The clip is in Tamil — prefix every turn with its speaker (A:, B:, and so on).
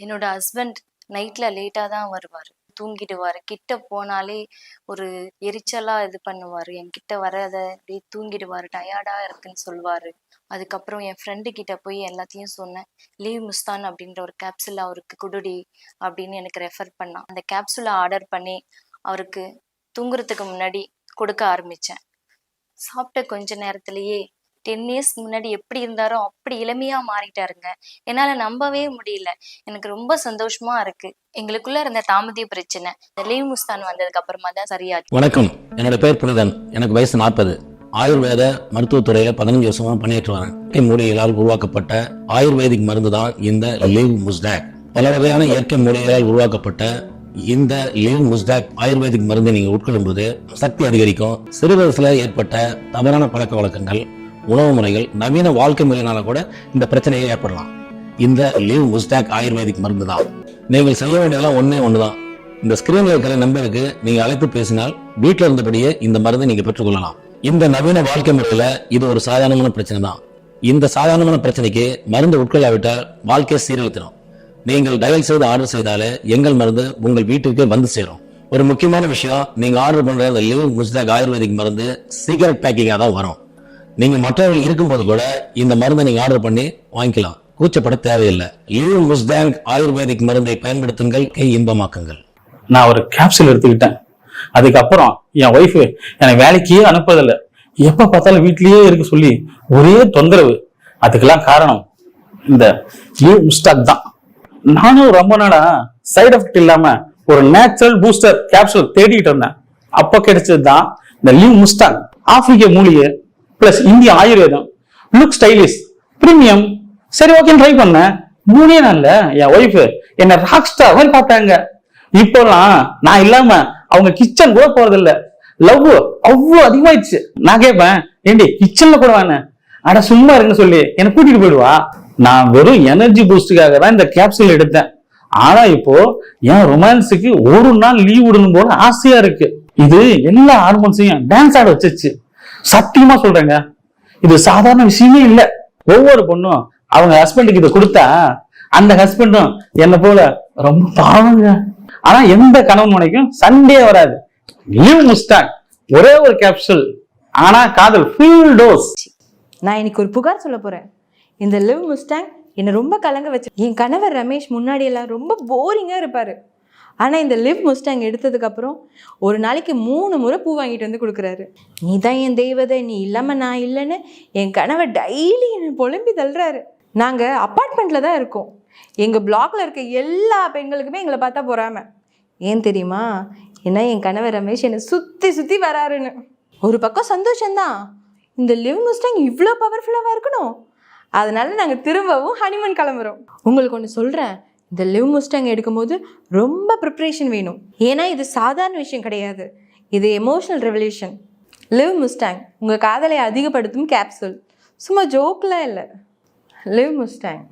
A: என்னோட ஹஸ்பண்ட் நைட்ல லேட்டா தான் வருவாரு. தூங்கிடுவாரு. கிட்ட போனாலே ஒரு எரிச்சலா இது பண்ணுவாரு. என்கிட்ட வராத அப்படியே தூங்கிடுவாரு. டயர்டா இருக்குன்னு சொல்வாரு. அதுக்கப்புறம் என் ஃப்ரெண்டு கிட்ட போய் எல்லாத்தையும் சொன்னேன். லீவ் முஸ்தான் அப்படின்ற ஒரு கேப்சூல் அவருக்கு குடுடி அப்படின்னு எனக்கு ரெஃபர் பண்ணான். அந்த கேப்சூல ஆர்டர் பண்ணி அவருக்கு தூங்குறதுக்கு முன்னாடி கொடுக்க ஆரம்பிச்சேன். சாப்பிட்ட கொஞ்ச நேரத்திலேயே 10 இயர்ஸ் முன்னாடி எப்படி இருந்தாரோ அப்படி இளமையா மாறிட்டாருங்க. என்னால நம்பவே முடியல. எனக்கு ரொம்ப சந்தோஷமா இருக்கு. எங்களுக்குள்ள இருந்த தாமதிய பிரச்சனை இந்த லீவ் முஸ்தான் வந்ததுக்கு அப்புறமா தான் சரியாச்சு.
B: வணக்கம், என்னோட பேர் புனிதன். எனக்கு வயசு 40. ஆயுர்வேத மருத்துவத்துறையில 15 வருஷமா பணியாற்றி வரேன். இயற்கை மூலிகைகளால் உருவாக்கப்பட்ட ஆயுர்வேதிக் மருந்து தான் இந்த லீவ் முஸ்டாக். பல வகையான இயற்கை மூலிகைகளால் உருவாக்கப்பட்ட இந்த லீவ் முஸ்டாக் ஆயுர்வேதிக் மருந்தை நீங்க உட்கொள்ளும் போது சக்தி அதிகரிக்கும். சிறு வயசுல ஏற்பட்ட தவறான பழக்க வழக்கங்கள், உணவு முறைகள், நவீன வாழ்க்கை முறையினால கூட இந்த பிரச்சனையை ஏற்படலாம். இந்த லீவ் முஸ்டாக் ஆயுர்வேதிக் மருந்து தான். நீங்கள் செய்ய வேண்டியதெல்லாம் ஒண்ணுதான். இந்த ஸ்கிரீன்ல இருக்கிற நம்பருக்கு நீங்க அழைத்து பேசினால் வீட்டில் இருந்தபடியே இந்த மருந்தை நீங்க பெற்றுக்கொள்ளலாம். இந்த நவீன வாழ்க்கை முறையில இது ஒரு சாதாரணமான பிரச்சனை தான். இந்த சாதாரணமான பிரச்சனைக்கு மருந்து உட்கொள்ளாவிட்டால் வாழ்க்கையை சீரழித்திடும். நீங்கள் டயல் செய்து ஆர்டர் செய்தாலே எங்கள் மருந்து உங்கள் வீட்டுக்கு வந்து சேரும். ஒரு முக்கியமான விஷயம், நீங்க ஆர்டர் பண்ற இந்த லீவ் முஸ்டாக் ஆயுர்வேதிக் மருந்து சீக்கிரட் பேக்கிங்கா தான் வரும். நீங்க மற்றவர்கள் இருக்கும்போது கூட இந்த மருந்தை நீங்க ஆர்டர் பண்ணி வாங்கிக்கலாம். கூச்சப்பட தேவையில்லை. லீவ் முஸ்டாக் ஆயுர்வேதிக் மருந்தை பயன்படுத்துங்கள், கை இன்பமாக்குங்கள்.
C: நான் ஒரு கேப்சூல் எடுத்துக்கிட்டேன். அதுக்கப்புறம் என் ஒய்ஃபு என்னை வேலைக்கே அனுப்புறதில்லை. எப்ப பார்த்தாலும் வீட்லயே இருக்க சொல்லி ஒரே தொந்தரவு. அதுக்கெல்லாம் காரணம் இந்த லீவ் முஸ்டாக் தான். நானும் ரொம்ப நாளா சைடு எஃபெக்ட் இல்லாம ஒரு நேச்சுரல் பூஸ்டர் கேப்சூல் தேடிட்டு இருந்தேன். அப்ப கிடைச்சது தான் இந்த லீவ் முஸ்டாக். ஆப்பிரிக்க மூலிகை பிளஸ் இந்திய ஆயுர்வேதம், லுக் ஸ்டைலிஷ், பிரீமியம். சரி, ஓகே ட்ரை பண்ணேன். 3 நாள்ல என் ஒய்ஃப் என்ன ராக் ஸ்டார் மாதிரி பார்த்தாங்க. இப்போலாம் நான் இல்லாம அவங்க கிச்சன் கூட போறதில்ல. லவ் அவ்வளவு அதிகமாயிடுச்சு. நான் கேட்பேன், ஏண்டி கிச்சன்ல கூட வேணேன், அட சும்மா இருக்குன்னு சொல்லி என்னை கூட்டிட்டு போயிடுவா. நான் வெறும் எனர்ஜி பூஸ்டுக்காக தான் இந்த கேப்சூல் எடுத்தேன். ஆனா இப்போ என் ரொமான்ஸுக்கு ஒரு நாள் லீவ் விடணும் போல ஆசையா இருக்கு. இது எல்லா ஹார்மோன்ஸையும் டான்ஸ் ஆட வச்சிருச்சு. சத்தியமா சொல்றேங்க, இது சாதாரண விஷயமே இல்ல. ஒவ்வொரு பொண்ணும் அவங்க ஹஸ்பண்டுக்கு இதை கொடுத்தா அந்த ஹஸ்பண்டும் என்ன போல ரொம்ப பாவங்க. ஆனா எந்த கணவன் மனைக்கும் சண்டே வராது. லீவ் முஸ்டாக் ஒரே ஒரு கேப்சூல், ஆனா காதல் ஃபுல் டோஸ்.
D: நான் இன்னைக்கு ஒரு புகார் சொல்ல போறேன். இந்த லீவ் முஸ்டாங் என்னை ரொம்ப கலங்க வச்சு. என் கணவர் ரமேஷ் முன்னாடி எல்லாம் ரொம்ப போரிங்கா இருப்பாரு. ஆனா இந்த லீவ் முஸ்டாங் எடுத்ததுக்கு அப்புறம் ஒரு நாளைக்கு 3 முறை பூ வாங்கிட்டு வந்து கொடுக்குறாரு. நீ தான் என் தெய்வதை, நீ இல்லாம நான் இல்லைன்னு என் கணவர் டெய்லி என்னை புலம்பி தள்ளுறாரு. நாங்க அப்பார்ட்மெண்ட்ல தான் இருக்கோம். எங்க பிளாக்ல இருக்க எல்லா பெண்களுக்குமே எங்களை பார்த்தா பொறாம. ஏன் தெரியுமா? ஏன்னா என் கணவர் ரமேஷ் என்னை சுத்தி சுத்தி வராருன்னு. ஒரு பக்கம் சந்தோஷம்தான், இந்த லீவ் முஸ்டாங் இவ்வளோ பவர்ஃபுல்லாக இருக்கணும். அதனால நாங்கள் திரும்பவும் ஹனிமூன் கிளம்புறோம். உங்களுக்கு ஒன்று சொல்கிறேன், இந்த லீவ் முஸ்டாங் எடுக்கும்போது ரொம்ப ப்ரிப்ரேஷன் வேணும். ஏன்னா இது சாதாரண விஷயம் கிடையாது, இது எமோஷனல் ரெவல்யூஷன். லீவ் முஸ்டாங் உங்கள் காதலை அதிகப்படுத்தும் கேப்சூல். சும்மா ஜோக்கெலாம் இல்லை. Leave Mustang.